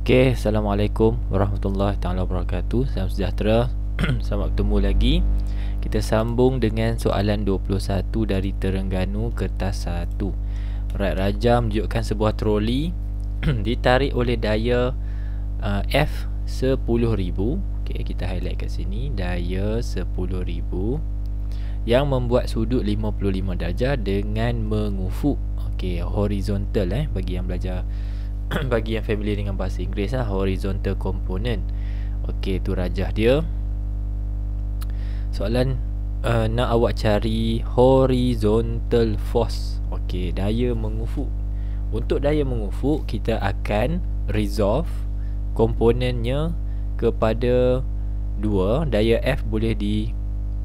Okey, Assalamualaikum warahmatullahi taala wabarakatuh. Salam sejahtera. Selamat bertemu lagi. Kita sambung dengan soalan 21 dari Terengganu kertas 1. Alright, Raja menunjukkan sebuah troli ditarik oleh daya F 10,000. Okey, kita highlight kat sini, daya 10,000 yang membuat sudut 55 darjah dengan mengufuk. Okey, horizontal bagi yang belajar bagi yang familiar dengan bahasa Inggeris horizontal component. Okey, tu rajah dia. Soalan nak awak cari horizontal force. Okey, daya mengufuk. Untuk daya mengufuk, kita akan resolve komponennya kepada dua. Daya F boleh di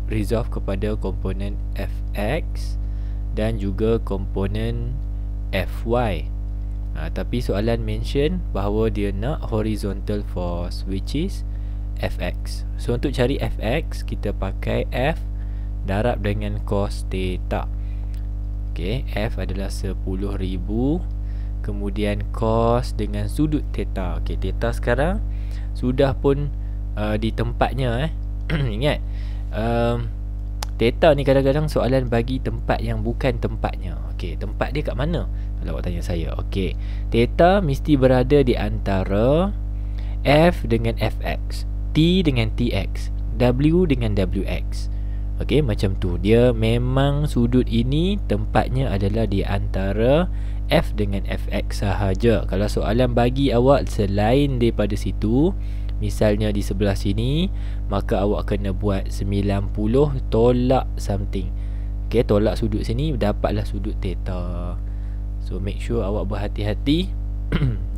resolve kepada komponen Fx dan juga komponen Fy. Tapi soalan mention bahawa dia nak horizontal force, which is Fx. So untuk cari Fx, kita pakai F darab dengan cos theta. Okay, F adalah 10,000, kemudian cos dengan sudut theta. Okay, theta sekarang sudah pun di tempatnya. Ingat, theta ni kadang-kadang soalan bagi tempat yang bukan tempatnya. Okay, tempat dia kat mana? Kalau awak tanya saya, okey, theta mesti berada di antara F dengan Fx, T dengan Tx, W dengan Wx. Okey, macam tu. Dia memang sudut ini tempatnya adalah di antara F dengan Fx sahaja. Kalau soalan bagi awak selain daripada situ, misalnya di sebelah sini, maka awak kena buat 90 tolak something. Okey, tolak sudut sini, dapatlah sudut theta. So make sure awak berhati-hati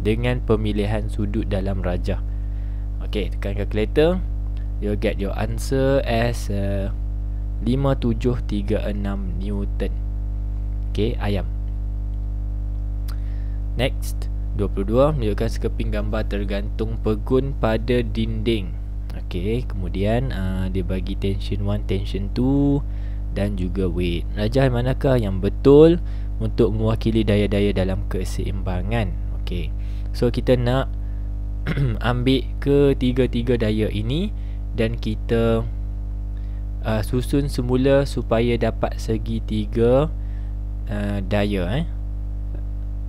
dengan pemilihan sudut dalam rajah. Okay, tekan calculator. You'll get your answer as 5736 Newton. Okay, ayam. Next, 22 menunjukkan sekeping gambar tergantung pegun pada dinding. Okay, kemudian dia bagi tension 1, tension 2 dan juga weight. Rajah manakah yang betul untuk mewakili daya-daya dalam keseimbangan? Okey, so kita nak ambil ketiga-tiga daya ini dan kita susun semula supaya dapat segitiga daya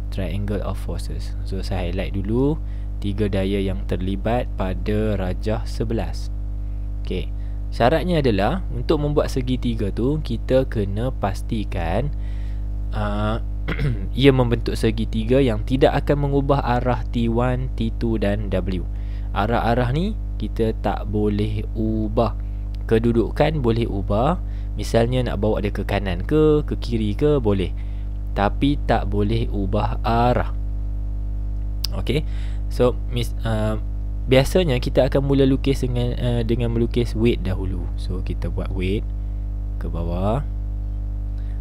triangle of forces. So saya highlight dulu tiga daya yang terlibat pada rajah 11. Okey, syaratnya adalah untuk membuat segitiga tu kita kena pastikan ia membentuk segitiga yang tidak akan mengubah arah T1, T2 dan W. Arah-arah ni kita tak boleh ubah. Kedudukan boleh ubah. Misalnya nak bawa dia ke kanan ke kiri ke boleh, tapi tak boleh ubah arah. Okay, so biasanya kita akan mula lukis dengan melukis weight dahulu. So kita buat weight ke bawah.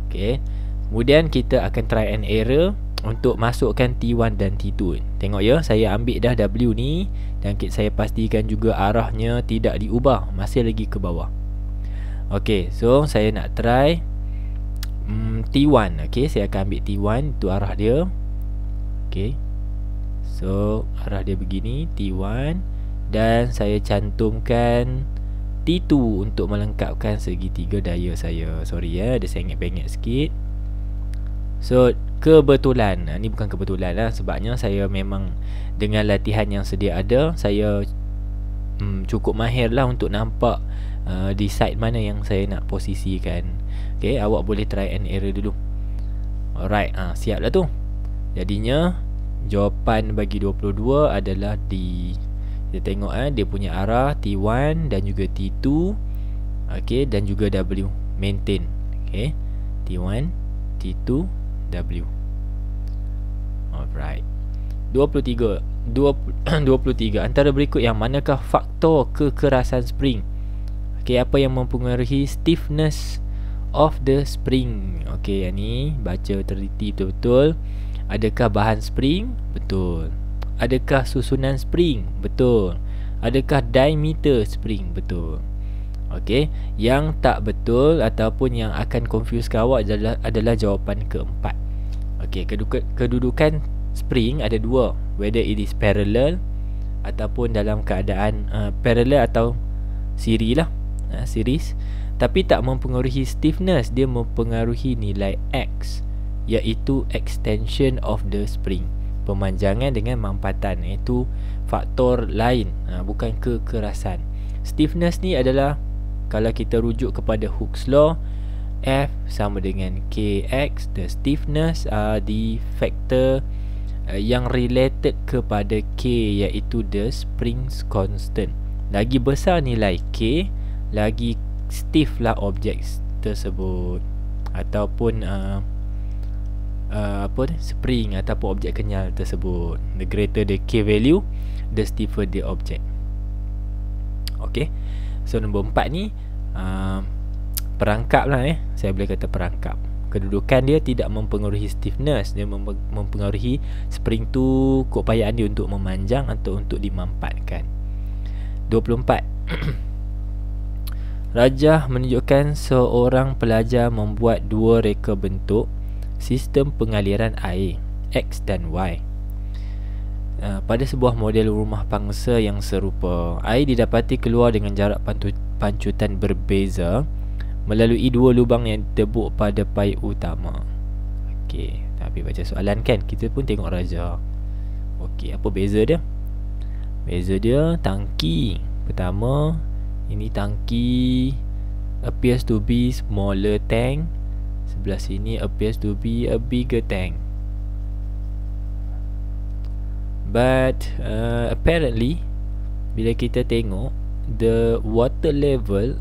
Okay, kemudian kita akan try and error untuk masukkan T1 dan T2. Tengok ya, saya ambil dah W ni dan saya pastikan juga arahnya tidak diubah, masih lagi ke bawah. Ok, so saya nak try T1. Ok, saya akan ambil T1, itu arah dia. Ok, so arah dia begini, T1, dan saya cantumkan T2 untuk melengkapkan segitiga daya saya. Sorry ya, ada sengit-bengit sikit. So kebetulan, ni bukan kebetulan lah, sebabnya saya memang dengan latihan yang sedia ada, saya cukup mahir lah untuk nampak di side mana yang saya nak posisikan. Okay, awak boleh try and error dulu. Alright, siap lah tu. Jadinya jawapan bagi 22 adalah D. Kita tengok dia punya arah T1 dan juga T2. Okay, dan juga W, maintain. Okay, T1, T2, W. Alright. 23. Antara berikut yang manakah faktor kekerasan spring? Okey, apa yang mempengaruhi stiffness of the spring? Okey, yang ni baca teliti betul-betul. Adakah bahan spring? Betul. Adakah susunan spring? Betul. Adakah diameter spring? Betul. Okey, yang tak betul ataupun yang akan confuse awak adalah jawapan keempat. Okey, kedudukan spring ada dua, whether it is parallel ataupun dalam keadaan parallel atau siri lah, series, tapi tak mempengaruhi stiffness. Dia mempengaruhi nilai X, iaitu extension of the spring, pemanjangan dengan mampatan, iaitu faktor lain, bukan kekerasan. Stiffness ni adalah, kalau kita rujuk kepada Hooke's law, F sama dengan Kx. The stiffness the factor yang related kepada K, iaitu the Springs constant. Lagi besar nilai K, lagi stiff lah objek tersebut, ataupun spring ataupun objek kenyal tersebut. The greater the K value, the stiffer the object. Okay, so nombor 4 ni perangkap lah, saya boleh kata perangkap. Kedudukan dia tidak mempengaruhi stiffness, dia mempengaruhi spring tu, keupayaan dia untuk memanjang atau untuk dimampatkan. 24. Rajah menunjukkan seorang pelajar membuat dua reka bentuk sistem pengaliran air X dan Y pada sebuah model rumah pangsa yang serupa. Air didapati keluar dengan jarak pancutan berbeza melalui dua lubang yang ditebuk pada paip utama. Okey, tapi baca soalan kan, kita pun tengok rajah. Okey, apa beza dia? Beza dia tangki. Pertama, ini tangki appears to be smaller tank, sebelah sini appears to be a bigger tank. But apparently, bila kita tengok, the water level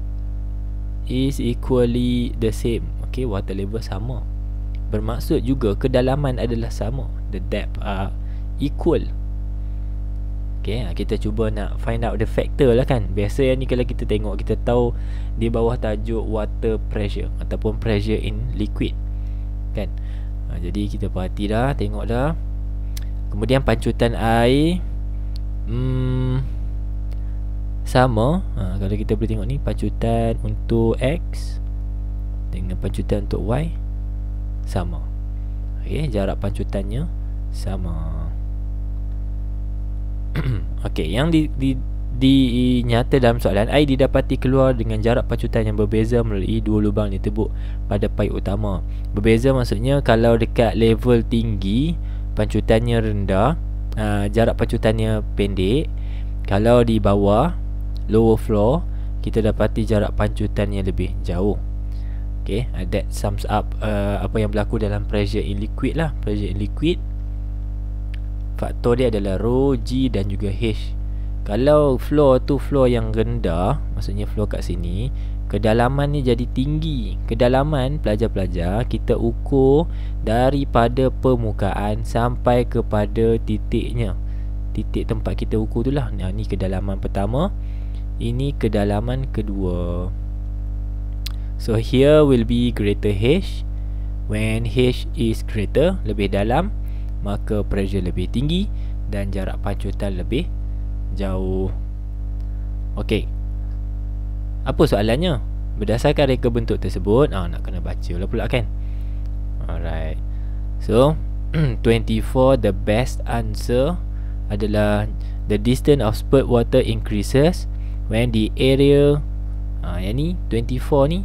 is equally the same. Okay, water level sama, bermaksud juga kedalaman adalah sama. The depth are equal. Okay, kita cuba nak find out the factor lah kan. Biasa yang ni kalau kita tengok, kita tahu di bawah tajuk water pressure ataupun pressure in liquid kan. Jadi kita perhati dah, tengok dah. Kemudian pancutan air sama. Kalau kita boleh tengok ni, pancutan untuk X dengan pancutan untuk Y sama. Okay, jarak pancutannya sama. Okey, yang dinyata dalam soalan, air didapati keluar dengan jarak pancutan yang berbeza melalui dua lubang ditebuk pada paip utama. Berbeza maksudnya kalau dekat level tinggi pancutannya rendah, jarak pancutannya pendek. Kalau di bawah, lower floor, kita dapati jarak pancutannya lebih jauh. Okay, that sums up apa yang berlaku dalam pressure in liquid lah. Pressure in liquid, faktor dia adalah rho, G dan juga H. Kalau floor tu floor yang rendah, maksudnya floor kat sini, kedalaman ni jadi tinggi. Kedalaman, pelajar-pelajar, kita ukur daripada permukaan sampai kepada titiknya. Titik tempat kita ukur tu lah. Ni kedalaman pertama, ini kedalaman kedua. So here will be greater H. When H is greater, lebih dalam, maka pressure lebih tinggi dan jarak pancutan lebih jauh. Okey, apa soalannya? Berdasarkan reka bentuk tersebut, nak kena baca lah pula kan. Alright, so 24, the best answer adalah the distance of spurt water increases when the area, yang ni 24 ni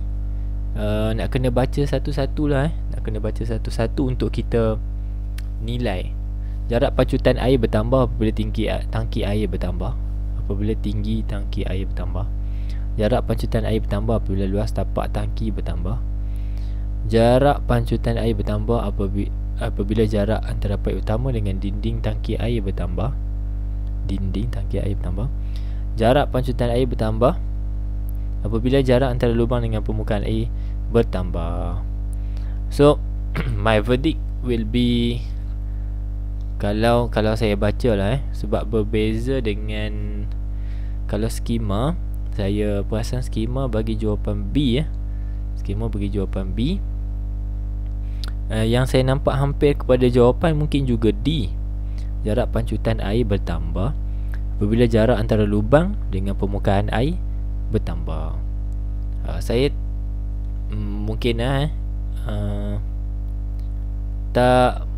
nak kena baca satu-satu lah. Nak kena baca satu-satu untuk kita nilai. Jarak pancutan air bertambah apabila tangki air bertambah. Apabila tinggi tangki air bertambah. Jarak pancutan air bertambah apabila luas tapak tangki bertambah. Jarak pancutan air bertambah apabila jarak antara paip utama dengan dinding tangki air bertambah. Dinding tangki air bertambah. Jarak pancutan air bertambah apabila jarak antara lubang dengan permukaan air bertambah. So my verdict will be, kalau saya baca lah sebab berbeza dengan kalau skema, saya perasan skema bagi jawapan B. Skema bagi jawapan B. Yang saya nampak hampir kepada jawapan mungkin juga D. Jarak pancutan air bertambah apabila jarak antara lubang dengan permukaan air bertambah. Saya mungkin tak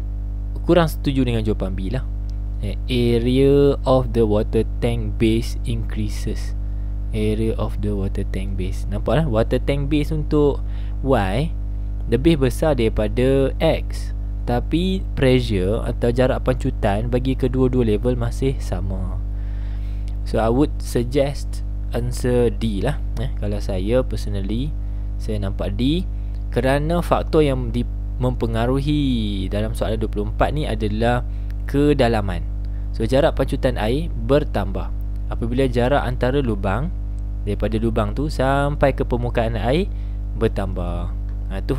kurang setuju dengan jawapan B lah. Area of the water tank base increases. Area of the water tank base. Nampak lah, water tank base untuk Y lebih besar daripada X, tapi pressure atau jarak pancutan bagi kedua-dua level masih sama. So I would suggest answer D lah. Kalau saya personally, saya nampak D, kerana faktor yang mempengaruhi dalam soalan 24 ni adalah kedalaman. So jarak pancutan air bertambah apabila jarak antara lubang, daripada lubang tu sampai ke permukaan air bertambah. Itu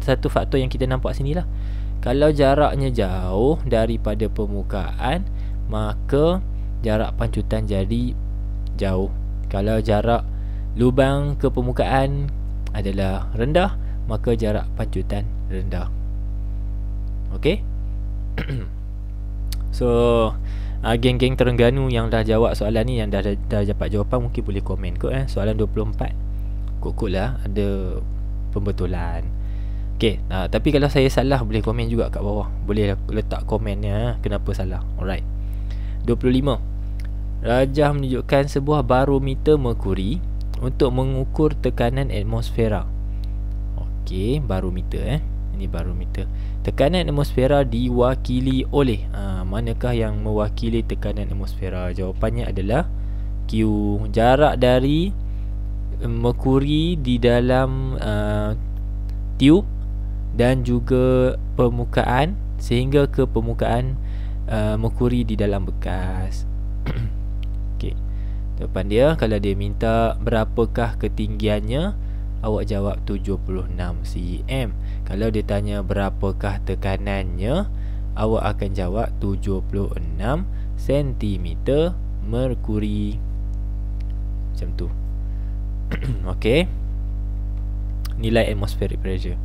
satu faktor yang kita nampak sini lah. Kalau jaraknya jauh daripada permukaan, maka jarak pancutan jadi jauh. Kalau jarak lubang ke permukaan adalah rendah, maka jarak pancutan rendah. Okey. So geng-geng Terengganu yang dah jawab soalan ni, yang dah dapat jawapan, mungkin boleh komen kot. Soalan 24 kot lah ada pembetulan. Okey, tapi kalau saya salah boleh komen juga kat bawah. Boleh letak komennya kenapa salah. Alright. 25. Rajah menunjukkan sebuah barometer merkuri untuk mengukur tekanan atmosfera. Okey, barometer ini barometer. Tekanan atmosfera diwakili oleh manakah yang mewakili tekanan atmosfera? Jawapannya adalah Q. Jarak dari merkuri di dalam tiub dan juga permukaan sehingga ke permukaan merkuri di dalam bekas. Okey. Depan dia, kalau dia minta berapakah ketinggiannya, awak jawab 76 cm. Kalau dia tanya berapakah tekanannya, awak akan jawab 76 cm merkuri. Macam tu. Okey. Nilai atmospheric pressure.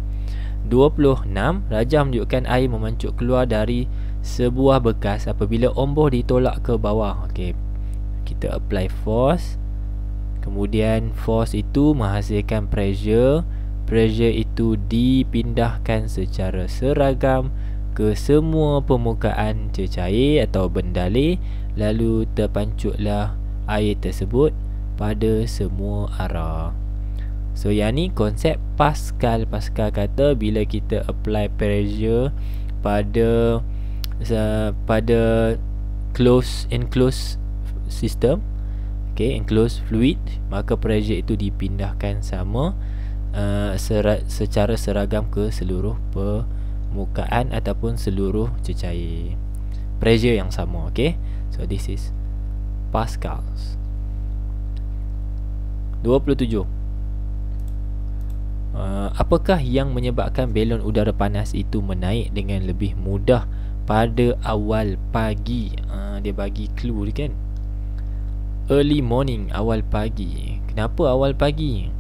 26. Rajah menunjukkan air memancuk keluar dari sebuah bekas apabila omboh ditolak ke bawah. Okey. Kita apply force. Kemudian force itu menghasilkan pressure. Pressure itu dipindahkan secara seragam ke semua permukaan cecair atau bendalih, lalu terpancutlah air tersebut pada semua arah. So yang ni konsep Pascal. Pascal kata bila kita apply pressure pada enclosed system, okay, enclosed fluid, maka pressure itu dipindahkan sama secara seragam ke seluruh permukaan ataupun seluruh cecair. Pressure yang sama, okay. So this is Pascals. 27. Apakah yang menyebabkan belon udara panas itu menaik dengan lebih mudah pada awal pagi? Dia bagi clue dia kan. Early morning, awal pagi. Kenapa awal pagi?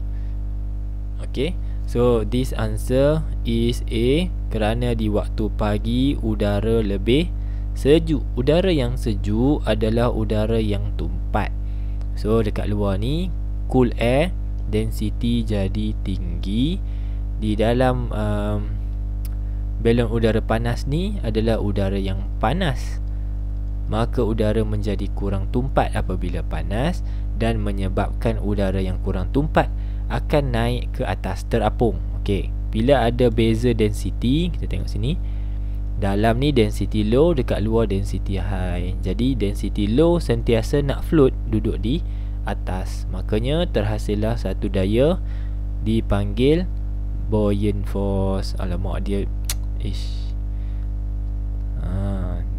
Okay, so this answer is A. Kerana di waktu pagi udara lebih sejuk. Udara yang sejuk adalah udara yang tumpat. So dekat luar ni cool air, density jadi tinggi. Di dalam belon udara panas ni adalah udara yang panas, maka udara menjadi kurang tumpat apabila panas dan menyebabkan udara yang kurang tumpat akan naik ke atas, terapung. Okey, bila ada beza density, kita tengok sini. Dalam ni density low, dekat luar density high. Jadi density low sentiasa nak float, duduk di atas. Makanya terhasillah satu daya dipanggil buoyant force. Alamak, dia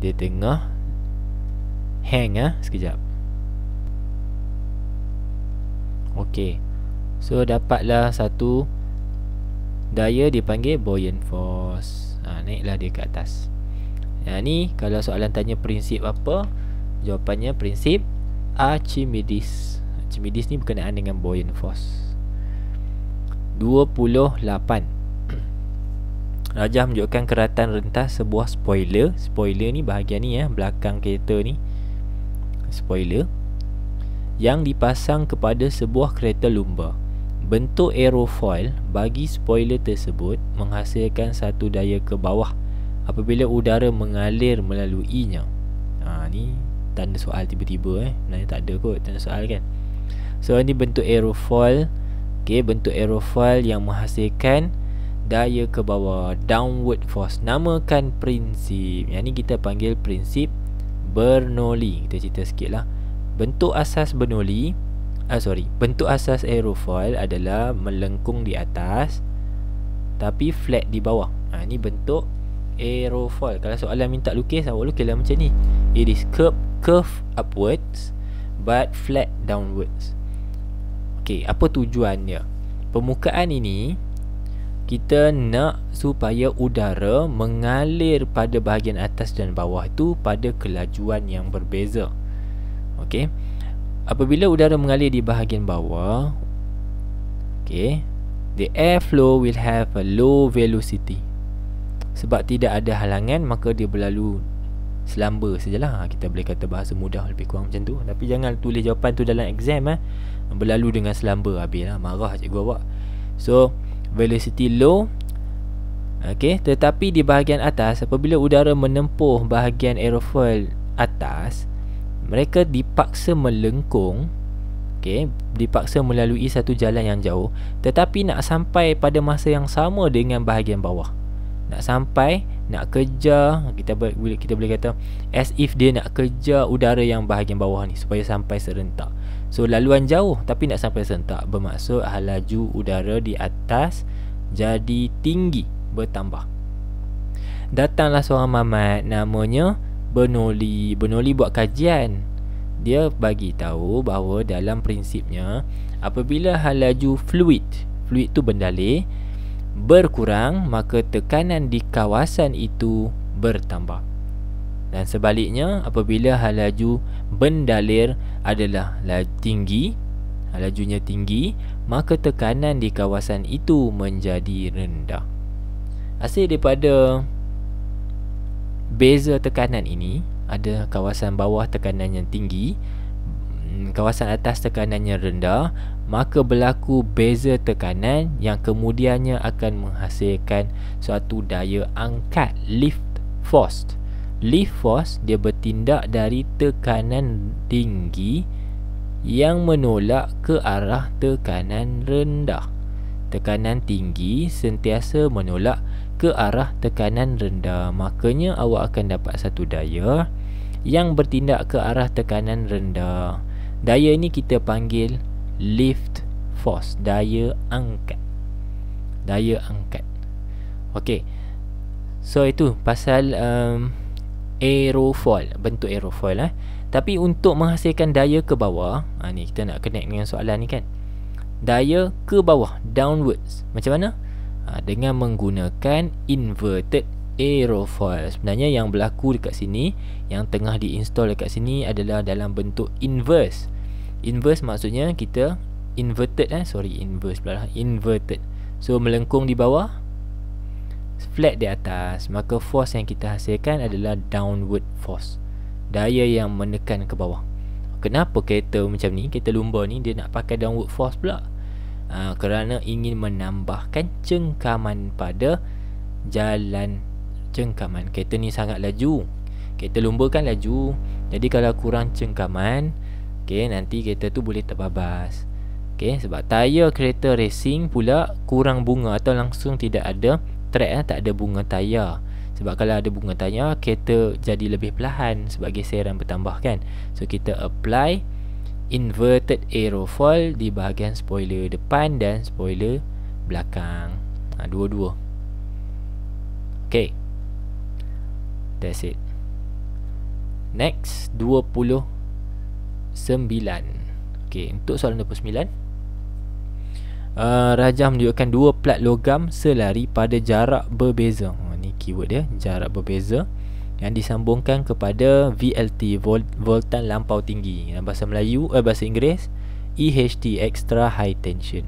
dia tengah hang sekejap. Okey. So dapatlah satu daya dipanggil buoyant force. Naiklah dia ke atas. Yang ni kalau soalan tanya prinsip apa, jawapannya prinsip Archimedes. Archimedes ni berkenaan dengan buoyant force. 28. Rajah menunjukkan keratan rentas sebuah spoiler. Spoiler ni bahagian ni belakang kereta ni. Spoiler yang dipasang kepada sebuah kereta lumba. Bentuk aerofoil bagi spoiler tersebut menghasilkan satu daya ke bawah apabila udara mengalir melaluinya. Ni tanda soal tiba-tiba sebenarnya tak ada kot tanda soal kan. So ni bentuk aerofoil. Bentuk aerofoil yang menghasilkan daya ke bawah, downward force. Namakan prinsip. Yang ni kita panggil prinsip Bernoulli. Kita cerita sikit lah. Bentuk asas Bernoulli, bentuk asas aerofoil adalah melengkung di atas tapi flat di bawah. Ni bentuk aerofoil. Kalau soalan minta lukis, awak lukislah macam ni. It is curve upwards but flat downwards. Apa tujuan dia? Permukaan ini kita nak supaya udara mengalir pada bahagian atas dan bawah tu pada kelajuan yang berbeza. Apabila udara mengalir di bahagian bawah, the airflow will have a low velocity. Sebab tidak ada halangan, maka dia berlalu selamba sajalah. Kita boleh kata bahasa mudah lebih kurang macam tu. Tapi jangan tulis jawapan tu dalam exam berlalu dengan selamba, habis lah, marah cikgu awak. So velocity low. Tetapi di bahagian atas, apabila udara menempuh bahagian aerofoil atas, mereka dipaksa melengkung, dipaksa melalui satu jalan yang jauh, tetapi nak sampai pada masa yang sama dengan bahagian bawah. Nak kejar, kita boleh kata as if dia nak kejar udara yang bahagian bawah ni supaya sampai serentak. So laluan jauh tapi nak sampai serentak, bermaksud laju udara di atas jadi tinggi, bertambah. Datanglah seorang mamat namanya Bernoulli. Bernoulli buat kajian. Dia bagi tahu bahawa dalam prinsipnya, apabila laju fluid tu bendalih berkurang, maka tekanan di kawasan itu bertambah. Dan sebaliknya, apabila laju bendalir adalah tinggi, lajunya tinggi, maka tekanan di kawasan itu menjadi rendah. Hasil daripada beza tekanan ini, ada kawasan bawah tekanannya tinggi, kawasan atas tekanannya rendah, maka berlaku beza tekanan yang kemudiannya akan menghasilkan suatu daya angkat, lift force. Lift force dia bertindak dari tekanan tinggi yang menolak ke arah tekanan rendah. Tekanan tinggi sentiasa menolak ke arah tekanan rendah. Makanya awak akan dapat satu daya yang bertindak ke arah tekanan rendah. Daya ini kita panggil lift force, daya angkat. Daya angkat. So itu pasal aerofoil, bentuk aerofoil. Tapi untuk menghasilkan daya ke bawah, ni kita nak connect dengan soalan ni kan. Daya ke bawah, downwards, macam mana? Dengan menggunakan inverted aerofoil. Sebenarnya yang berlaku dekat sini, yang tengah diinstall dekat sini adalah dalam bentuk inverse. Inverse maksudnya kita inverted inverted. So melengkung di bawah, flat di atas, maka force yang kita hasilkan adalah downward force, daya yang menekan ke bawah. Kenapa kereta macam ni, kereta lumba ni dia nak pakai downward force pula? Kerana ingin menambahkan cengkaman pada jalan cengkaman. Kereta ni sangat laju, kereta lumba kan laju, jadi kalau kurang cengkaman, nanti kereta tu boleh terbabas. Sebab tayar kereta racing pula kurang bunga atau langsung tidak ada track, tak ada bunga tayar. Sebab kalau ada bunga tayar, kereta jadi lebih perlahan sebab geseran bertambah kan. So kita apply inverted aerofoil di bahagian spoiler depan dan spoiler belakang, dua-dua. That's it. Next, 29. Untuk soalan 29, rajah menunjukkan dua plat logam selari pada jarak berbeza. Ni keyword dia, jarak berbeza, yang disambungkan kepada VLT, voltan lampau tinggi. Dalam bahasa Melayu, bahasa Inggeris, EHT, extra high tension.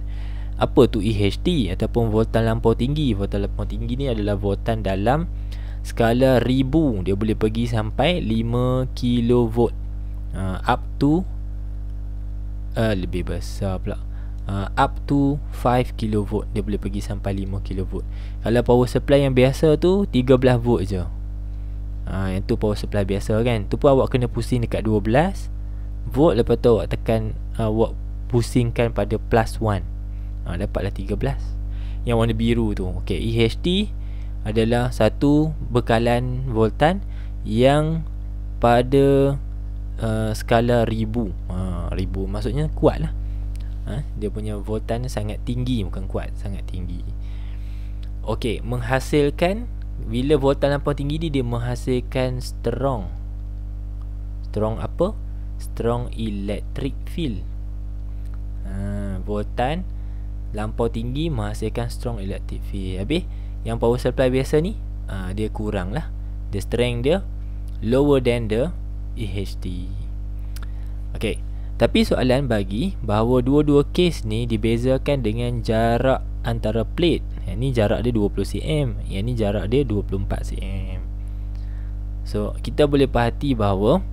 Apa tu EHT ataupun voltan lampau tinggi? Voltan lampau tinggi ni adalah voltan dalam skala ribu. Dia boleh pergi sampai 5 kV, up to lebih besar pula, up to 5 kV. Dia boleh pergi sampai 5 kV. Kalau power supply yang biasa tu 13 volt je. Yang tu power supply biasa kan. Tu pun awak kena pusing dekat 12 volt. Lepas tu awak tekan, awak pusingkan pada plus 1. Dapatlah 13. Yang warna biru tu. Okay, EHT adalah satu bekalan voltan yang pada skala ribu. Ribu maksudnya kuat lah. Dia punya voltan sangat tinggi, bukan kuat, sangat tinggi. Okey, menghasilkan, bila voltan lampau tinggi ni, dia menghasilkan strong apa? Strong electric field. Voltan lampau tinggi menghasilkan strong electric field. Habis yang power supply biasa ni, dia kurang lah. The strength dia lower than the EHT. Okey, tapi soalan bagi bahawa dua-dua kes ni dibezakan dengan jarak antara plate. Yang ni jarak dia 20 cm, yang ni jarak dia 24 cm. So kita boleh perhati bahawa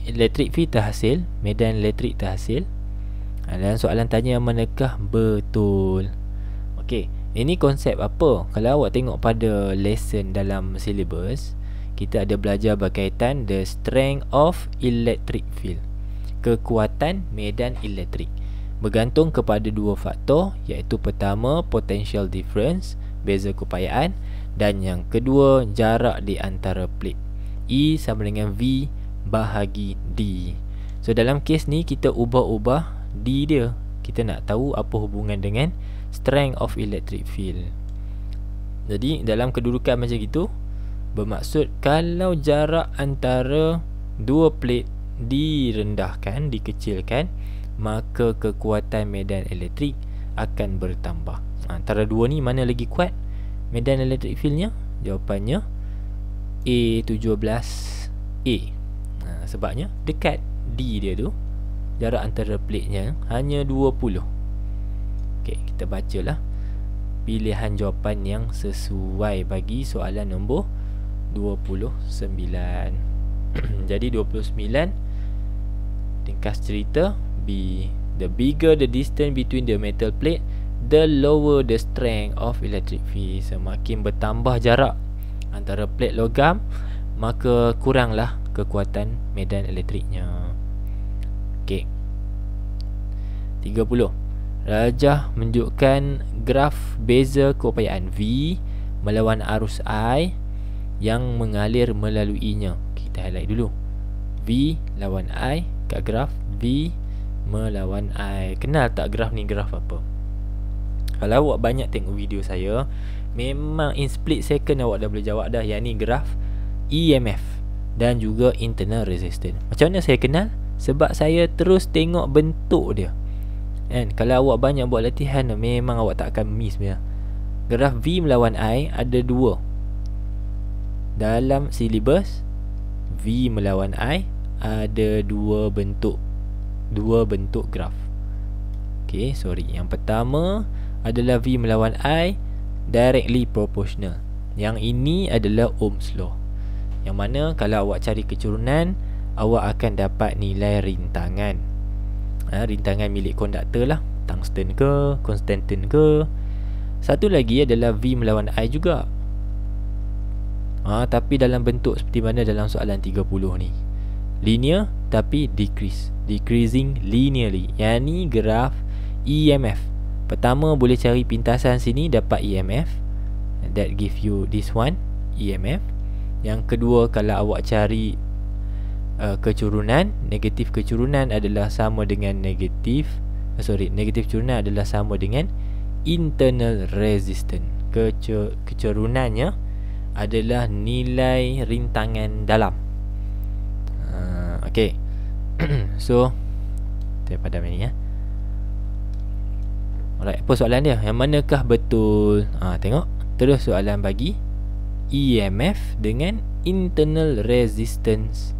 electric field terhasil, medan elektrik terhasil. Dan soalan tanya manakah betul. Okey, ini konsep apa? Kalau awak tengok pada lesson dalam syllabus, kita ada belajar berkaitan the strength of electric field, kekuatan medan elektrik, bergantung kepada dua faktor, iaitu pertama potential difference, beza keupayaan, dan yang kedua jarak di antara plate. E sama dengan V bahagi D. So dalam kes ni kita ubah-ubah D dia. Kita nak tahu apa hubungan dengan strength of electric field. Jadi dalam kedudukan macam gitu, bermaksud kalau jarak antara dua plate direndahkan, dikecilkan, maka kekuatan medan elektrik akan bertambah. Antara dua ni mana lagi kuat medan elektrik fieldnya? Jawapannya A17A. Sebabnya dekat D dia tu, jarak antara plate-nya hanya 20. Okey, kita bacalah pilihan jawapan yang sesuai bagi soalan nombor 29. Jadi 29, ringkas cerita, the bigger the distance between the metal plate, the lower the strength of electric field. Semakin bertambah jarak antara plate logam, maka kuranglah kekuatan medan elektriknya. Okey. 30. Rajah menunjukkan graf beza keupayaan V melawan arus I yang mengalir melaluinya. Kita highlight dulu. V lawan I kat graf, V melawan I. Kenal tak graf ni graf apa? Kalau awak banyak tengok video saya, memang in split second awak dah boleh jawab dah. Yang ni graf EMF dan juga internal resistance. Macam mana saya kenal? Sebab saya terus tengok bentuk dia. And kalau awak banyak buat latihan, memang awak tak akan miss dia. Graf V melawan I ada dua dalam syllabus. V melawan I ada dua bentuk graf. Okay, sorry. Yang pertama adalah V melawan I directly proportional. Yang ini adalah Ohm's law, yang mana kalau awak cari kecurunan, awak akan dapat nilai rintangan. Rintangan milik konduktor lah, tungsten ke, konstantin ke. Satu lagi adalah V melawan I juga, tapi dalam bentuk seperti mana dalam soalan 30 ni, linear tapi decreasing linearly. Yang ni graf EMF. Pertama boleh cari pintasan sini, dapat EMF, that give you this one, EMF. Yang kedua, kalau awak cari kecurunan, negatif kecurunan adalah sama dengan negatif kecurunan adalah sama dengan internal resistance. Kecurunannya adalah nilai rintangan dalam. Okey. So kita padam ini ya. Alright, apa soalan dia? Yang manakah betul? Tengok. Terus soalan bagi EMF dengan internal resistance.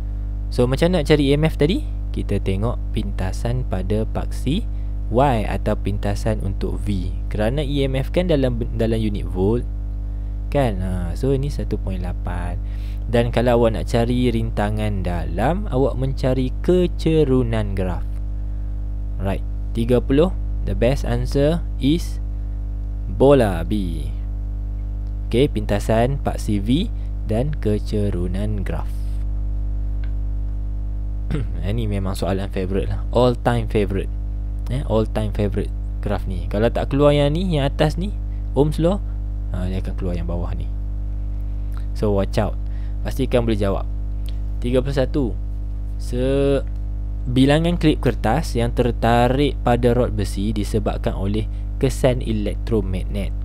So macam nak cari EMF tadi? Kita tengok pintasan pada paksi Y atau pintasan untuk V. Kerana EMF kan dalam unit volt kan. So ini 1.8. Dan kalau awak nak cari rintangan dalam, awak mencari kecerunan graf. Right, 30. The best answer is bola B. Okay, pintasan paksi V dan kecerunan graf. Ini memang soalan favourite lah, all time favourite. All time favourite graf ni. Kalau tak keluar yang ni, yang atas ni, Ohm's law, dia akan keluar yang bawah ni. So watch out. Pastikan boleh jawab. 31. Bilangan klip kertas yang tertarik pada rod besi disebabkan oleh kesan elektromagnet.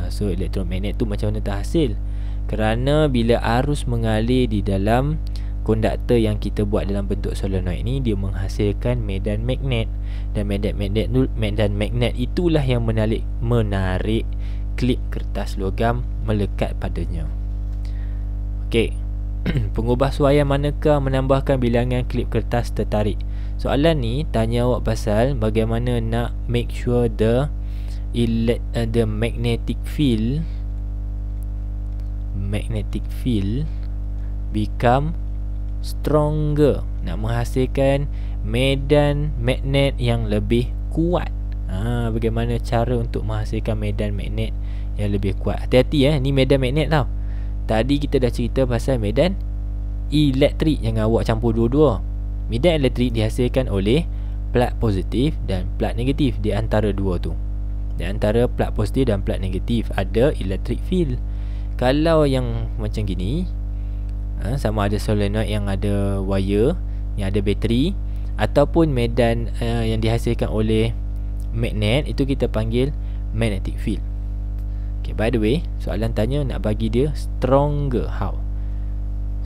So elektromagnet tu macam mana terhasil? Kerana bila arus mengalir di dalam konduktor yang kita buat dalam bentuk solenoid ni, dia menghasilkan medan magnet. Dan medan magnet itulah yang menarik klip kertas logam melekat padanya. Okey. Pengubah suaian manakah menambahkan bilangan klip kertas tertarik? Soalan ni tanya awak pasal bagaimana nak make sure the magnetic field become stronger, nak menghasilkan medan magnet yang lebih kuat. Bagaimana cara untuk menghasilkan medan magnet yang lebih kuat? Hati-hati ni medan magnet tau. Tadi kita dah cerita pasal medan elektrik. Jangan awak campur dua-dua. Medan elektrik dihasilkan oleh plat positif dan plat negatif. Di antara dua tu, di antara plat positif dan plat negatif, ada electric field. Kalau yang macam gini, sama ada solenoid yang ada wire, yang ada bateri, ataupun medan yang dihasilkan oleh magnet, itu kita panggil magnetic field. Okay, by the way, soalan tanya nak bagi dia stronger. How?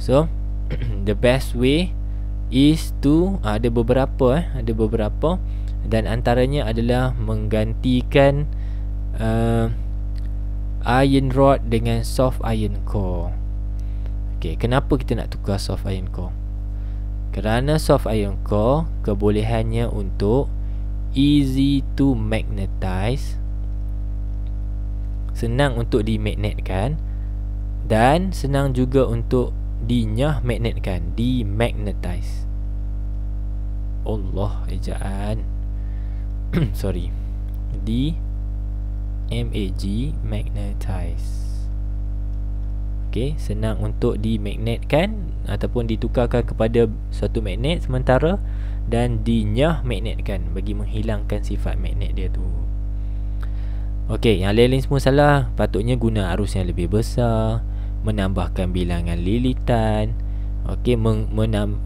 So the best way is to ada beberapa dan antaranya adalah menggantikan iron rod dengan soft iron core. Okay, kenapa kita nak tukar soft iron core? Kerana soft iron core kebolehannya untuk easy to magnetize, senang untuk dimagnetkan, dan senang juga untuk dinyah magnetkan, demagnetize. Allah ejaan sorry, magnetize. Okay, senang untuk dimagnetkan ataupun ditukarkan kepada suatu magnet sementara, dan dinyah magnetkan bagi menghilangkan sifat magnet dia tu. Okey, yang lain-lain semua salah. Patutnya guna arus yang lebih besar, menambahkan bilangan lilitan, okey,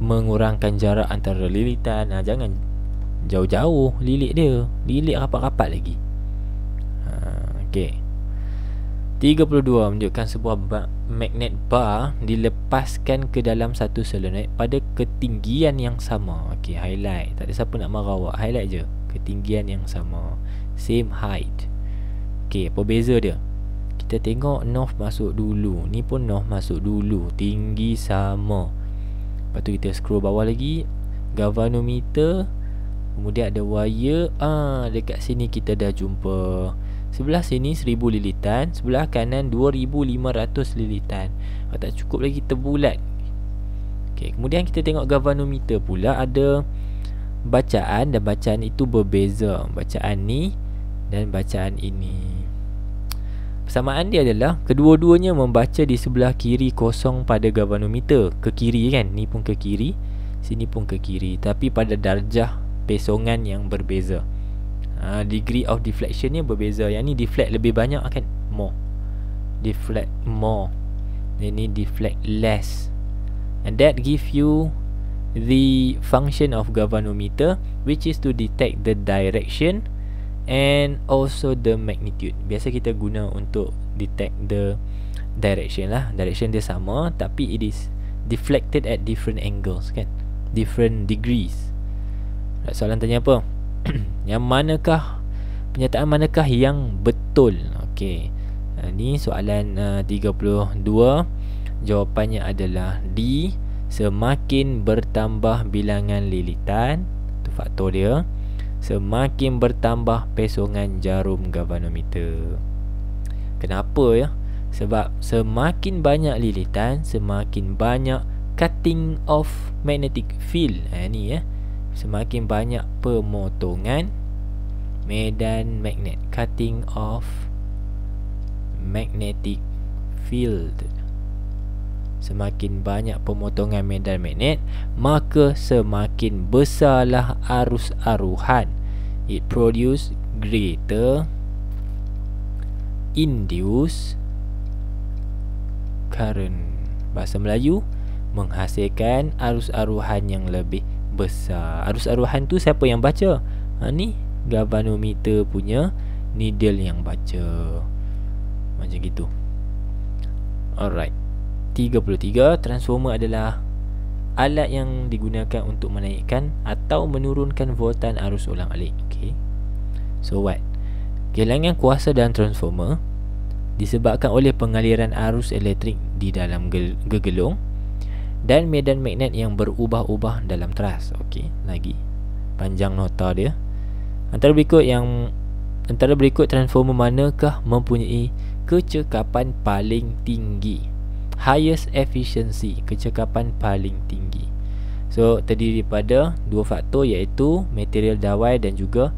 mengurangkan jarak antara lilitan. Jangan jauh-jauh lilit dia, lilit rapat-rapat lagi. Okey. 32 menunjukkan sebuah magnet bar dilepaskan ke dalam satu solenoid pada ketinggian yang sama. Okey, highlight. Tak ada siapa nak marah awak, highlight je. Ketinggian yang sama, same height. Okey, apa beza dia? Kita tengok north masuk dulu, ni pun north masuk dulu, tinggi sama. Lepas tu kita scroll bawah lagi, galvanometer, kemudian ada wire. Dekat sini kita dah jumpa. Sebelah sini 1000 lilitan, sebelah kanan 2500 lilitan. Kalau tak cukup lagi kita bulat. Okey, kemudian kita tengok galvanometer pula, ada bacaan, dan bacaan itu berbeza. Bacaan ni dan bacaan ini. Persamaan dia adalah kedua-duanya membaca di sebelah kiri kosong pada galvanometer. Ke kiri kan, ni pun ke kiri, sini pun ke kiri, tapi pada darjah pesongan yang berbeza. Degree of deflectionnya berbeza. Yang ni deflect lebih banyak kan, more. Deflect more, ini deflect less. And that give you the function of galvanometer, which is to detect the direction and also the magnitude. Biasa kita guna untuk detect the direction lah. Direction dia sama, tapi it is deflected at different angles kan, different degrees. Soalan tanya apa? Yang manakah, penyataan manakah yang betul? Okey, ni soalan 32. Jawapannya adalah D. Semakin bertambah bilangan lilitan, tu faktor dia, semakin bertambah pesongan jarum galvanometer. Kenapa ya? Sebab semakin banyak lilitan, semakin banyak cutting off magnetic field. Ni ya, semakin banyak pemotongan medan magnet, cutting off magnetic field. semakin banyak pemotongan medan magnet, maka semakin besarlah arus aruhan. It produce greater induced current. Bahasa Melayu, menghasilkan arus aruhan yang lebih besar. Arus aruhan tu siapa yang baca? Ni galvanometer punya needle yang baca. Macam gitu. Alright. 33, transformer adalah alat yang digunakan untuk menaikkan atau menurunkan voltan arus ulang alik. Okay. So what? Kehilangan kuasa dalam transformer disebabkan oleh pengaliran arus elektrik di dalam gegelung dan medan magnet yang berubah-ubah dalam teras. Okey, lagi panjang nota dia. Antara berikut transformer manakah mempunyai kecekapan paling tinggi? Highest efficiency, kecekapan paling tinggi. So terdiri daripada dua faktor, iaitu material dawai dan juga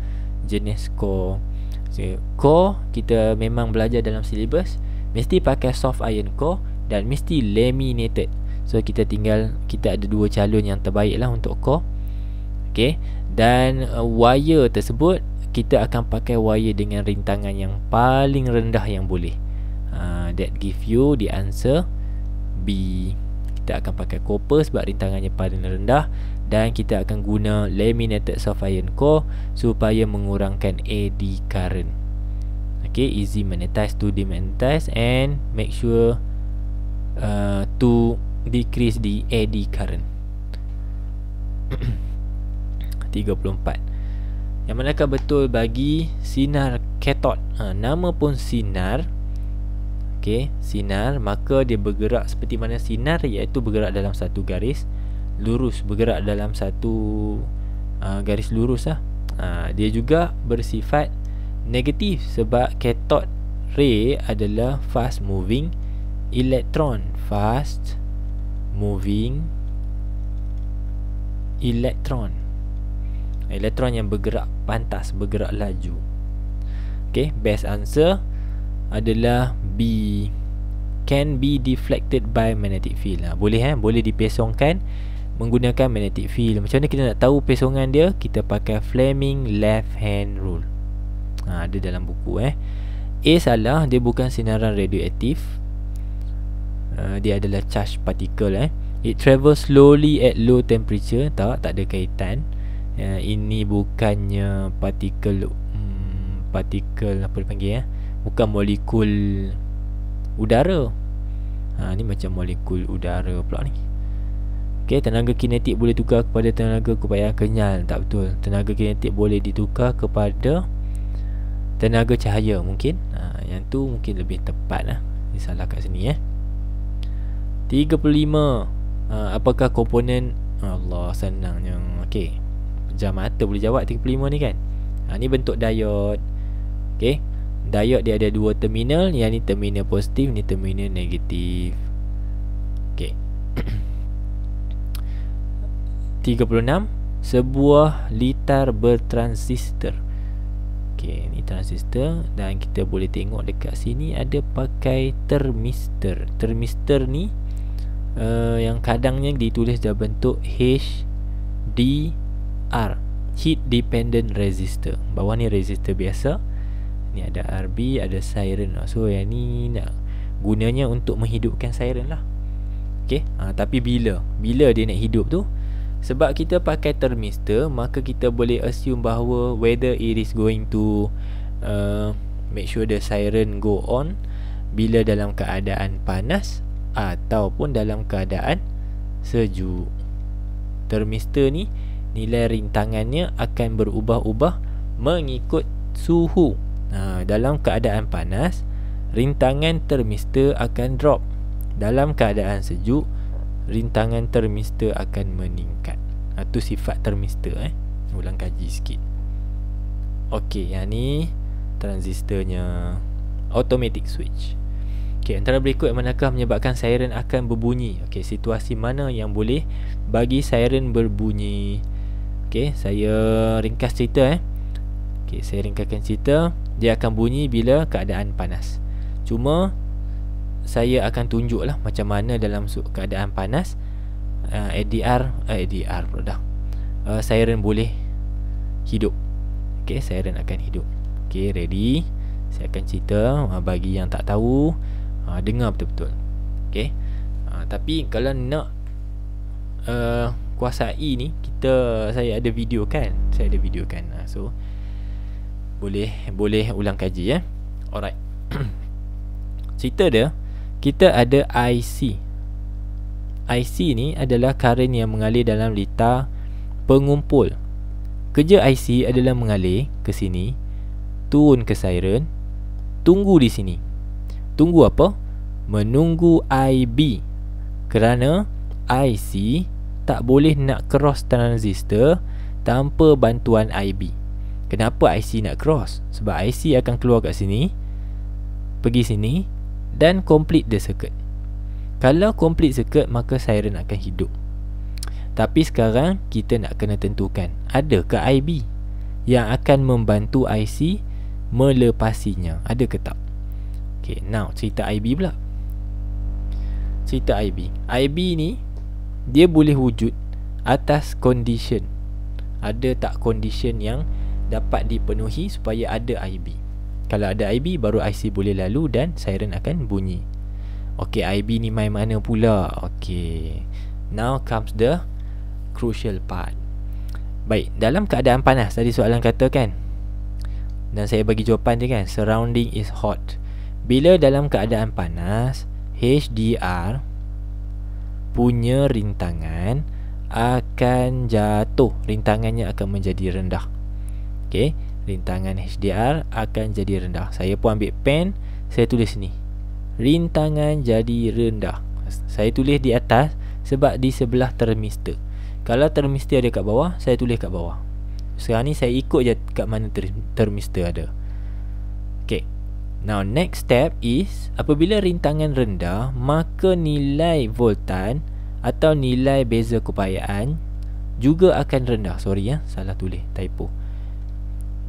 jenis core. So, core kita memang belajar dalam silibus, mesti pakai soft iron core dan mesti laminated. So kita ada dua calon yang terbaik lah untuk core. Okay. Dan wire tersebut kita akan pakai wire dengan rintangan yang paling rendah yang boleh. That give you the answer B. Kita akan pakai copper sebab rintangannya paling rendah, dan kita akan guna laminated soft iron core supaya mengurangkan eddy current. Okay, easy magnetize to demagnetize and make sure to decrease the eddy current. 34. Yang manakah betul bagi sinar cathode? Nama pun sinar. Okey, sinar, maka dia bergerak seperti mana sinar, iaitu bergerak dalam satu garis lurus, bergerak dalam satu garis lurus lah. Dia juga bersifat negatif sebab cathode ray adalah fast moving electron. Fast moving electron, elektron yang bergerak pantas, bergerak laju. Okey, best answer adalah B. Can be deflected by magnetic field. Boleh dipesongkan menggunakan magnetic field. Macam mana kita nak tahu pesongan dia? Kita pakai Fleming left hand rule. Ada dalam buku. A salah, dia bukan sinaran radioaktif. Dia adalah charged particle. It travels slowly at low temperature. Tak ada kaitan. Ini bukannya partikel apa dipanggil bukan molekul udara. Ni macam molekul udara pula ni. Okey, tenaga kinetik boleh tukar kepada tenaga keupayaan kenyal. Tak betul. Tenaga kinetik boleh ditukar kepada tenaga cahaya mungkin. Yang tu mungkin lebih tepat lah. Ini salah kat sini 35. Apakah komponen? Allah, senangnya. Okey, pejam mata boleh jawab 35 ni kan. Ni bentuk diode. Okey, diode dia ada dua terminal. Yang ni terminal positif, ni terminal negatif. Okey. 36. Sebuah litar bertransistor. Okey, ni transistor, dan kita boleh tengok dekat sini ada pakai termistor. Termistor ni yang kadangnya ditulis dalam bentuk HDR, heat dependent resistor. Bawah ni resistor biasa. Ni ada RB, ada siren. So yang ni nak gunanya untuk menghidupkan siren lah. Okey, tapi bila dia nak hidup tu? Sebab kita pakai termistor, maka kita boleh assume bahawa whether it is going to make sure the siren go on bila dalam keadaan panas ataupun dalam keadaan sejuk. Termistor ni nilai rintangannya akan berubah-ubah mengikut suhu. Dalam keadaan panas, rintangan termistor akan drop. Dalam keadaan sejuk, rintangan termistor akan meningkat. Itu sifat termistor. Ulang kaji sikit. Okey, yang ni transistornya. Automatic switch. Okey, antara berikut manakah menyebabkan siren akan berbunyi? Okey, situasi mana yang boleh bagi siren berbunyi? Okey, saya ringkas cerita. Okey, saya ringkaskan cerita. Dia akan bunyi bila keadaan panas. Cuma saya akan tunjuklah macam mana dalam keadaan panas ADR pula dah, siren boleh hidup. Okay, siren akan hidup. Okay, ready? Saya akan cerita, bagi yang tak tahu, dengar betul-betul. Okay, tapi kalau nak kuasai ni, saya ada video kan. So boleh ulang kaji ya. Alright. Cerita dia, kita ada IC. IC ni adalah current yang mengalir dalam litar pengumpul. Kerja IC adalah mengalir ke sini, turun ke siren, tunggu di sini. Tunggu apa? Menunggu IB. Kerana IC tak boleh nak cross transistor tanpa bantuan IB. Kenapa IC nak cross? Sebab IC akan keluar kat sini, pergi sini dan complete the circuit. Kalau complete circuit, maka siren akan hidup. Tapi sekarang kita nak kena tentukan, adakah IB yang akan membantu IC melepasinya, ada ke tak? Okay, now cerita IB pula. Cerita IB ni dia boleh wujud atas condition. Ada tak condition yang dapat dipenuhi supaya ada IB? Kalau ada IB, baru IC boleh lalu dan siren akan bunyi. Okay, IB ni main mana pula? Okay, now comes the crucial part. Baik, dalam keadaan panas, tadi soalan kata kan, dan saya bagi jawapan dia kan, surrounding is hot. Bila dalam keadaan panas, HDR punya rintangan akan jatuh, rintangannya akan menjadi rendah. Okay, rintangan HDR akan jadi rendah. Saya pun ambil pen, saya tulis ni, rintangan jadi rendah. Saya tulis di atas sebab di sebelah termistor. Kalau termistor ada kat bawah, saya tulis kat bawah. Sekarang ni saya ikut je kat mana termistor ada. Okay, now next step is, apabila rintangan rendah, maka nilai voltan atau nilai beza keupayaan juga akan rendah. Sorry ya, salah tulis, typo.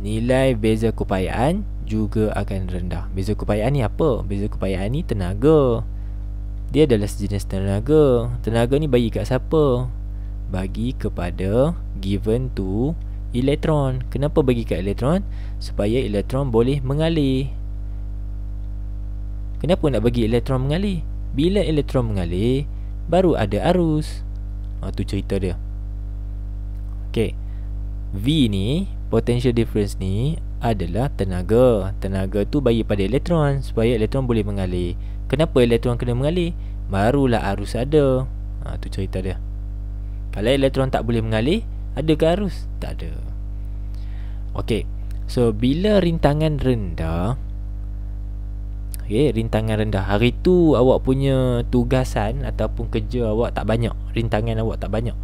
Nilai beza keupayaan juga akan rendah. Beza keupayaan ni apa? Beza keupayaan ni tenaga. Dia adalah sejenis tenaga. Tenaga ni bagi kat siapa? Bagi kepada given to elektron. Kenapa bagi kat elektron? Supaya elektron boleh mengalir. Kenapa nak bagi elektron mengalir? Bila elektron mengalir, baru ada arus. Tu cerita dia. Okay, V ni, potential difference ni adalah tenaga. Tenaga tu bagi pada elektron supaya elektron boleh mengalir. Kenapa elektron kena mengalir? Barulah arus ada. Tu cerita dia. Kalau elektron tak boleh mengalir, adakah arus? Tak ada. Okay, so bila rintangan rendah, okay, rintangan rendah, hari tu awak punya tugasan ataupun kerja awak tak banyak, rintangan awak tak banyak,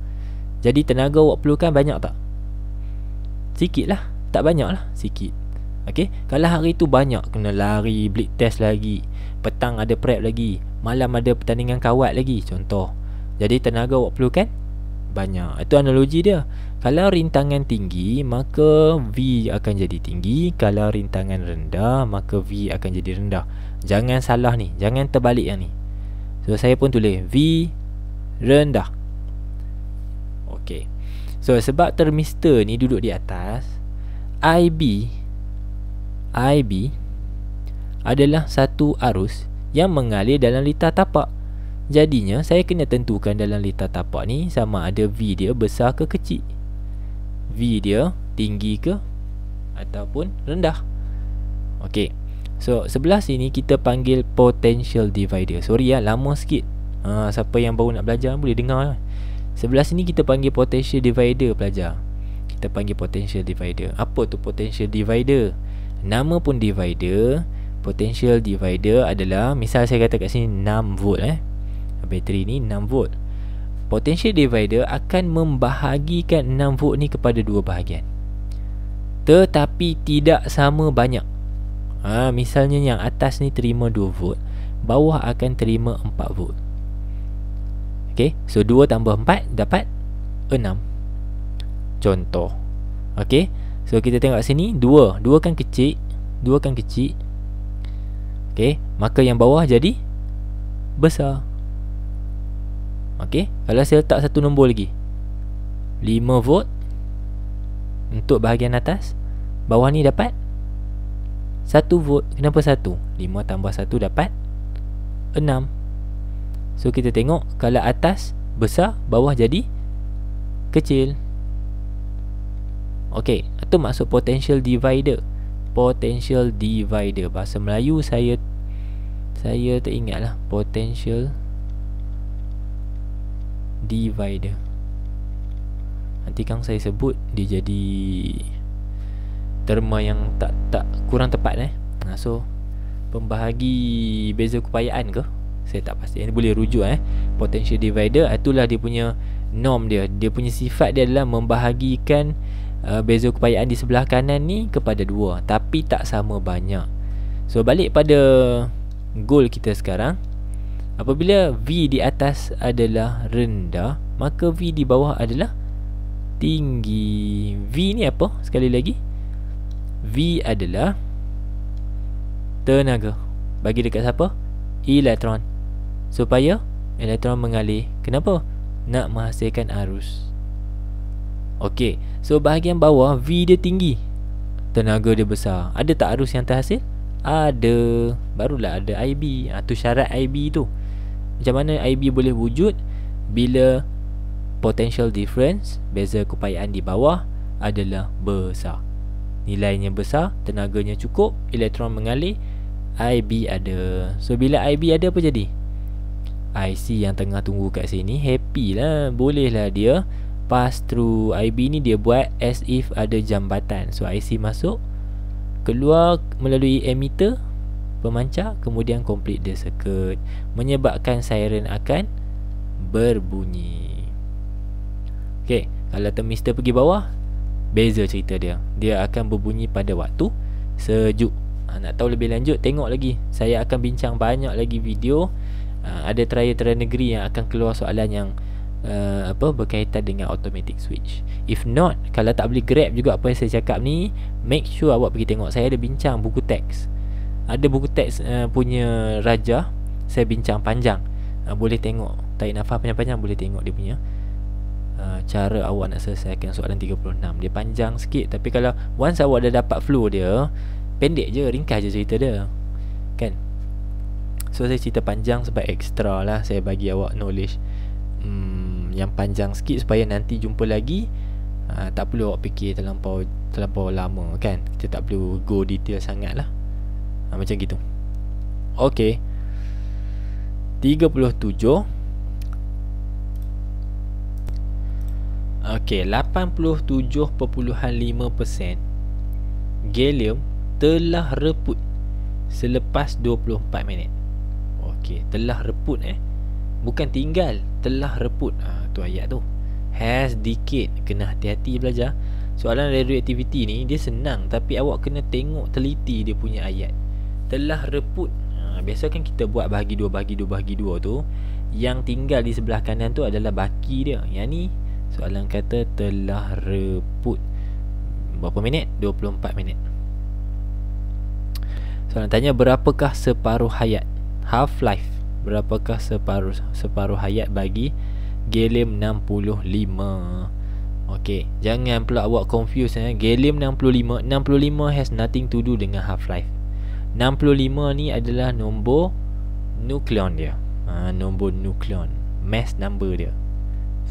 jadi tenaga awak perlukan banyak tak? Sikit lah. Tak banyak lah, sikit. Okay, kalau hari tu banyak, kena lari, bleed test lagi, petang ada prep lagi, malam ada pertandingan kawat lagi, contoh. Jadi tenaga awak perlukan banyak. Itu analogi dia. Kalau rintangan tinggi, maka V akan jadi tinggi. Kalau rintangan rendah, maka V akan jadi rendah. Jangan salah ni, jangan terbalik yang ni. So saya pun tulis V rendah. Okay, so sebab termistor ni duduk di atas, IB adalah satu arus yang mengalir dalam litar tapak. Jadinya saya kena tentukan dalam litar tapak ni sama ada V dia besar ke kecil, V dia tinggi ke ataupun rendah. Okey, so sebelah sini kita panggil potential divider. Sorry ya, lama sikit. Siapa yang baru nak belajar boleh dengar. Sebelah sini kita panggil potential divider, pelajar. Kita panggil potential divider. Apa tu potential divider? Nama pun divider. Potential divider adalah, misal saya kata kat sini 6 volt bateri ni 6 volt. Potential divider akan membahagikan 6 volt ni kepada dua bahagian, tetapi tidak sama banyak. Misalnya yang atas ni terima 2 volt, bawah akan terima 4 volt. Okay, so 2 tambah 4 dapat 6. Contoh. Okay, so kita tengok sini 2 kan kecil, 2 kan kecil. Okay, maka yang bawah jadi besar. Okey, kalau saya letak satu nombor lagi, 5 volt untuk bahagian atas, bawah ni dapat 1 volt. Kenapa 1? 5 tambah 1 dapat 6. So kita tengok, kalau atas besar, bawah jadi kecil. Okey, itu maksud potential divider. Potential divider, bahasa Melayu saya tak ingat lah. Potential divider, nanti kan saya sebut dia jadi terma yang tak kurang tepat So pembahagi beza keupayaan ke, saya tak pasti. Boleh rujuk potential divider, itulah dia punya norm dia. Dia punya sifat dia adalah membahagikan beza keupayaan di sebelah kanan ni kepada 2, tapi tak sama banyak. So balik pada goal kita sekarang, apabila V di atas adalah rendah, maka V di bawah adalah tinggi. V ni apa? Sekali lagi, V adalah tenaga bagi dekat siapa? Elektron. Supaya elektron mengalir. Kenapa? Nak menghasilkan arus. Okey, so bahagian bawah V dia tinggi, tenaga dia besar. Ada tak arus yang terhasil? Ada. Barulah ada IB. Tu syarat IB tu. Macam mana IB boleh wujud? Bila potential difference, beza keupayaan di bawah adalah besar. Nilainya besar, tenaganya cukup, elektron mengalir, IB ada. So bila IB ada, apa jadi? IC yang tengah tunggu kat sini happy lah. Boleh lah dia pass through. IB ni dia buat as if ada jambatan. So IC masuk, keluar melalui emitter, pemancar, kemudian complete the circuit, menyebabkan siren akan berbunyi. Okey, kalau termistor pergi bawah, beza cerita dia. Dia akan berbunyi pada waktu sejuk. Nak tahu lebih lanjut, tengok lagi. Saya akan bincang banyak lagi video. Ada trial negeri yang akan keluar soalan yang berkaitan dengan automatic switch. If not, kalau tak boleh grab juga apa yang saya cakap ni, make sure awak pergi tengok. Saya ada bincang buku teks. Ada buku teks punya raja, saya bincang panjang. Boleh tengok. Tarik nafas panjang-panjang, boleh tengok dia punya cara awak nak selesaikan soalan 36. Dia panjang sikit, tapi kalau once awak dah dapat flow dia, pendek je, ringkas je cerita dia, kan? So saya cerita panjang sebab extra lah, saya bagi awak knowledge yang panjang sikit supaya nanti jumpa lagi tak perlu awak fikir terlampau lama, kan? Kita tak perlu go detail sangat lah, macam gitu. Okay, 37. Okay, 87.5% gallium telah reput selepas 24 minit. Okey, telah reput bukan tinggal, telah reput. Tu ayat tu. Has decayed. Kena hati-hati belajar. Soalan radioactivity ni dia senang, tapi awak kena tengok teliti dia punya ayat. Telah reput. Biasa kan kita buat bahagi dua tu. Yang tinggal di sebelah kanan tu adalah baki dia. Yang ni soalan kata telah reput. Berapa minit? 24 minit. Soalan tanya, berapakah separuh hayat, half-life, berapakah separuh hayat bagi gallium 65? Okey, jangan pula awak confuse gallium 65 has nothing to do dengan half-life. 65 ni adalah nombor nukleon dia. Nombor nukleon, mass number dia.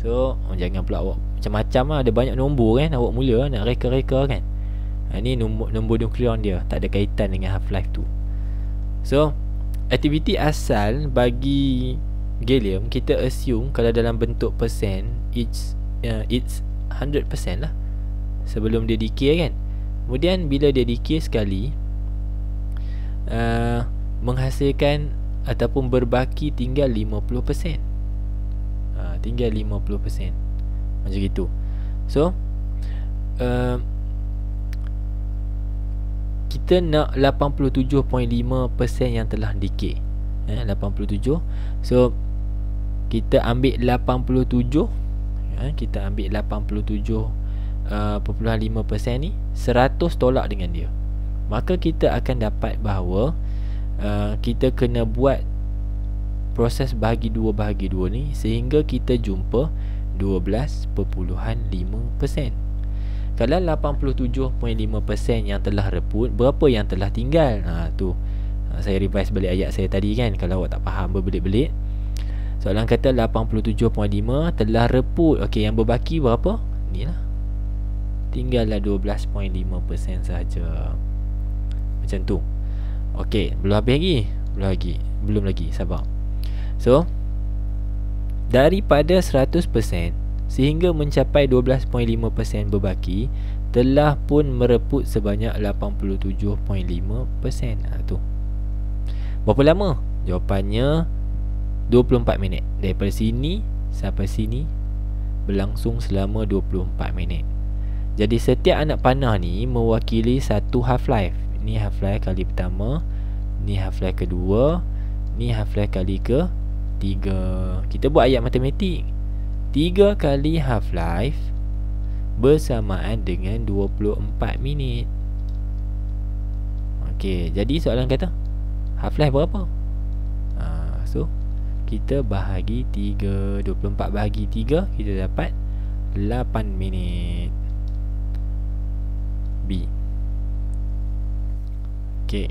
So jangan pula awak macam-macam lah. Ada banyak nombor kan, awak mula nak reka-reka kan. Ni nombor nukleon dia, tak ada kaitan dengan half-life tu. So aktiviti asal bagi gallium, kita assume kalau dalam bentuk persen, it's 100% lah sebelum dia decay kan. Kemudian bila dia decay sekali, menghasilkan ataupun berbaki tinggal 50%. Tinggal 50%, macam gitu. So kita nak 87.5% yang telah decay. 87. So kita ambil 87, kita ambil 87.5% ni, 100 tolak dengan dia, maka kita akan dapat bahawa kita kena buat proses bahagi 2 ni sehingga kita jumpa 12.5%. Kalau 87.5% yang telah rebut, berapa yang telah tinggal? Saya revise balik ayat saya tadi kan, kalau awak tak faham berbelit-belit. Soalan kata 87.5 telah rebut. Okey, yang berbaki berapa? Ni lah, tinggallah 12.5% saja. Macam tu. Okey, belum habis lagi. Belum lagi, sabar. So, daripada 100% sehingga mencapai 12.5% berbaki, telah pun mereput sebanyak 87.5%. Tu. Berapa lama? Jawapannya 24 minit. Daripada sini sampai sini berlangsung selama 24 minit. Jadi setiap anak panah ni mewakili satu half-life. Ni half-life kali pertama, ni half-life kedua, ni half-life kali ketiga. Kita buat ayat matematik. 3 kali half-life bersamaan dengan 24 minit. Okey, jadi soalan kata half-life berapa? So kita bahagi 3, 24 bahagi 3, kita dapat 8 minit. B. Okey,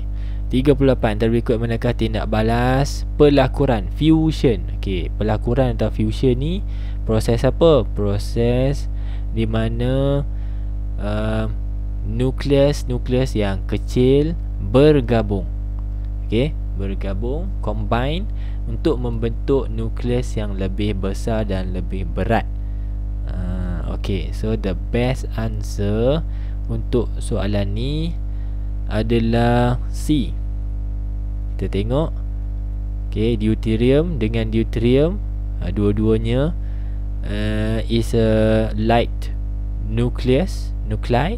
38. Terberikut manakah tindak balas pelakuran fusion? Okey, pelakuran atau fusion ni proses apa? Proses di mana nukleus yang kecil bergabung. Okey, bergabung, combine untuk membentuk nukleus yang lebih besar dan lebih berat. Okey, so the best answer untuk soalan ni adalah C. Kita tengok. Okey, deuterium dengan deuterium, dua-duanya is a light nuclei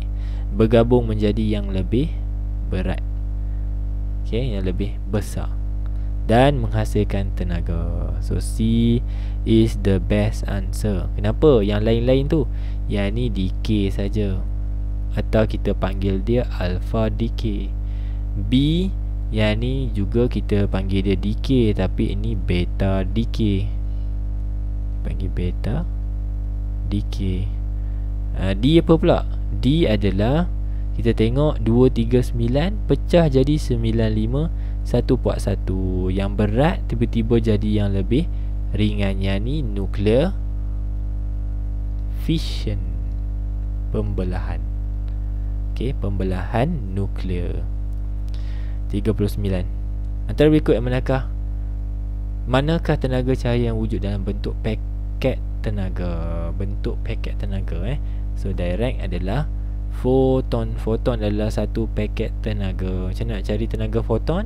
bergabung menjadi yang lebih berat. Okey, yang lebih besar dan menghasilkan tenaga. So C is the best answer. Kenapa? Yang lain-lain tu, yang ni decay saja, atau kita panggil dia alpha decay. B, yang ni juga kita panggil dia decay, tapi ini beta decay. Panggil beta decay. D apa pula? D adalah, kita tengok 239 pecah jadi 95, 1/1. Yang berat tiba-tiba jadi yang lebih ringan. Yang ni nuclear fission, pembelahan. Okey, pembelahan nuklear. 39. Antara berikut yang manakah tenaga cahaya yang wujud dalam bentuk paket tenaga? Bentuk paket tenaga So direct adalah foton. Foton adalah satu paket tenaga. Macam nak cari tenaga foton?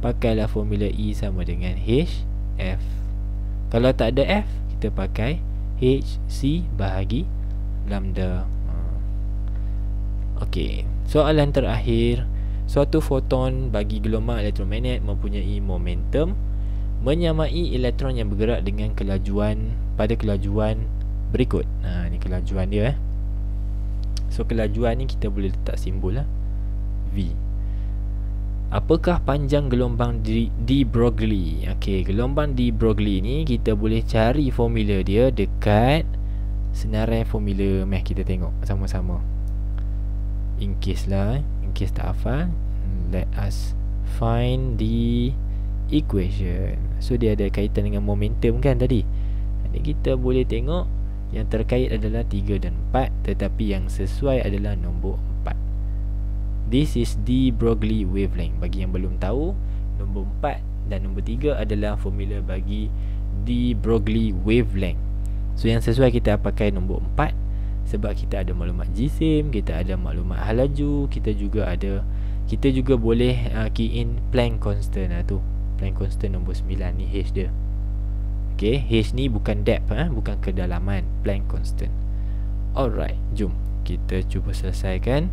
Pakailah formula E sama dengan HF. Kalau tak ada F, kita pakai HC bahagi lambda. Okey, soalan terakhir. Suatu foton bagi gelombang elektromagnet mempunyai momentum menyamai elektron yang bergerak dengan kelajuan pada kelajuan berikut. Ni kelajuan dia. So kelajuan ni kita boleh letak simbol lah, V. Apakah panjang gelombang de Broglie? Okey, gelombang de Broglie ni kita boleh cari formula dia dekat senarai formula math. Kita tengok sama-sama. In case tak hafal, let us find the equation. So dia ada kaitan dengan momentum kan tadi. Jadi kita boleh tengok yang terkait adalah 3 dan 4, tetapi yang sesuai adalah nombor 4. This is de Broglie wavelength. Bagi yang belum tahu, nombor 4 dan nombor 3 adalah formula bagi de Broglie wavelength. So yang sesuai kita pakai nombor 4, sebab kita ada maklumat jisim, kita ada maklumat halaju, kita juga boleh key in Planck constant tu. Planck constant nombor 9 ni H dia. Okey, H ni bukan depth, bukan kedalaman, Planck constant. Alright, jom kita cuba selesaikan.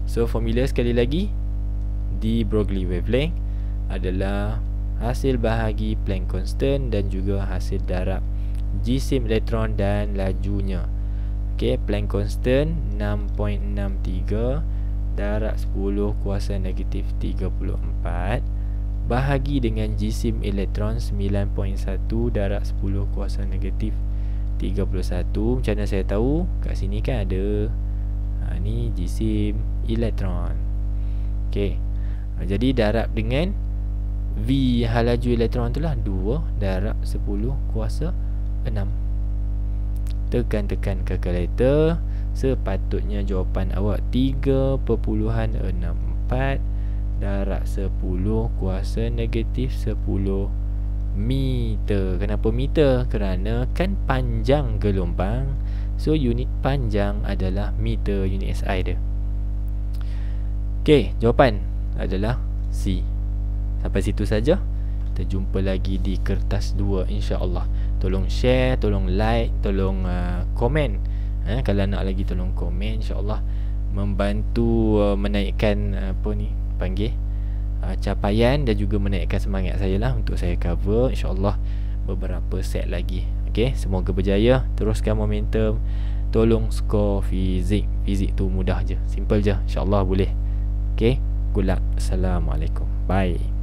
So formula sekali lagi, de Broglie wavelength adalah hasil bahagi Planck constant dan juga hasil darab jisim elektron dan lajunya. Okey, Planck constant 6.63 darab 10 kuasa negatif 34 bahagi dengan jisim elektron 9.1 darab 10 kuasa negatif 31. Macam mana saya tahu? Kat sini kan ada ni jisim elektron. Okey. Jadi darab dengan V halaju elektron tu lah 2 darab 10 kuasa 6. Tekan-tekan kalkulator. Sepatutnya jawapan awak 3.64 darab 10 kuasa negatif 10 meter. Kenapa meter? Kerana kan panjang gelombang, so unit panjang adalah meter, unit SI dia. Okey, jawapan adalah C. Sampai situ saja. Kita jumpa lagi di kertas 2 insya-Allah. Tolong share, tolong like, tolong komen. Kalau nak lagi tolong komen, insya-Allah membantu menaikkan capaian dan juga menaikkan semangat saya lah untuk saya cover insya-Allah beberapa set lagi. Okey, semoga berjaya. Teruskan momentum. Tolong skor fizik. Fizik tu mudah je, simple je, insya-Allah boleh. Okey, good luck. Assalamualaikum. Bye.